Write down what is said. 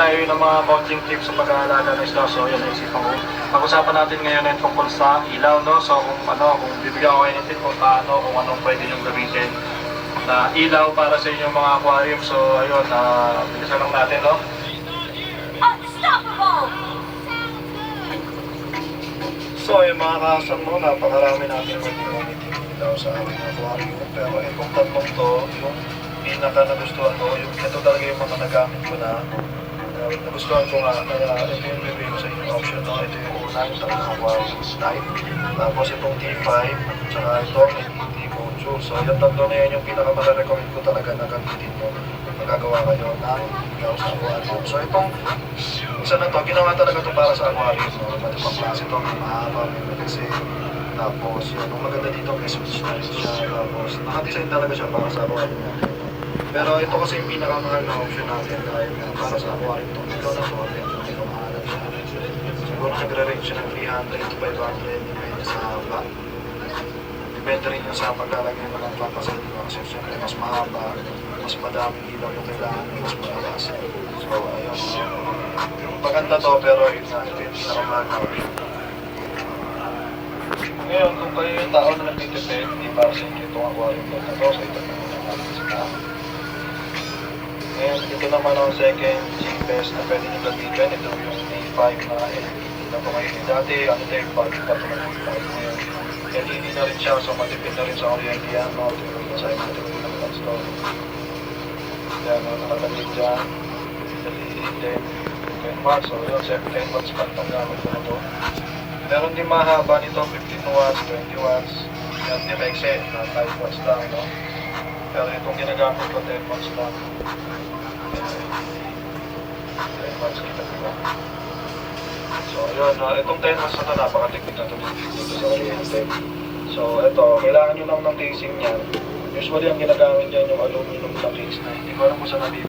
tayo ng mga coaching tips sa pag-aalaga ng isda. So yun, naisipan ko. Pag-usapan natin ngayon ay tungkol sa ilaw, no? So kung bibigyan ko kayo ng tip kung paano, kung anong pwede nyo gamitin na ilaw para sa inyong mga aquarium. So ayun, bilisan lang natin, no? So yung mga kasang mo, napakarami natin pwede gamitin ilaw sa aming aquarium. Pero itong tatlong to, yung pinaka nagustuhan ko, yung ito talaga yung mga nagamit ko na nagustuhan ko nga, kaya ito yung review ko sa inyong option, no? Ito yung una, yung talagang aquarium light. Tapos itong T5, tsaka itong LED module. So yung tatlo na yan yung pinaka-recommend ko talaga na gamitin mo. Magagawa kayo ng ilaw sa aquarium. So itong isa na to, ginawa talaga to para sa aquarium, no? Pati pang klase to, may mahaba, may maliksi. Tapos yun, ang maganda dito, may switch na rin siya. Tapos nakadesign talaga siya para sa aquarium natin. Pero ito kasi yung pinakamahal na option natin dahil para sa aquarium to. Ito na to, ito mahalat siya. Siguro nagre-range siya ng 300 to 500, depende sa haba. Depende rin yun sa paglalagay ng mga papasin nyo. Kasi syempre mas mahaba, mas madaming ilaw yung kailangan, mas matalas. So ayun, maganda to pero yun nga, ito yung pinakamahal na option. Ngayon, kung kayo yung tao na nagtitipid, hindi para sa inyo itong aquarium na to, so ito na muna natin sila. Ngayon, ito naman ang second cheapest na pwede nyo gamitin. Ito yung A5 na LED na po ngayon. Dati, ano tayo, parang pa ito ng A5 ngayon. LED na rin siya, so matipid na rin sa kuryente yan, no? Ito yung masaya mo, ito yung nag-install. Yan, nakalagay dyan. LED 10 watts, so yun, 10 watts pa itong gamit ko na to. Meron din mahaba nito, 15 watts, 20 watts. Meron din maiksi, na 5 watts lang, no? Pero itong ginagamit ko, 10 watts lang. 10 watts kita diba? So, yun, itong 10 watts na ito, napakatipid na ito dito sa kuryente. So, ito, kailangan nyo lang ng casing niyan. Usually, ang ginagamit dyan yung aluminum na case na hindi ko alam kung saan nabibili.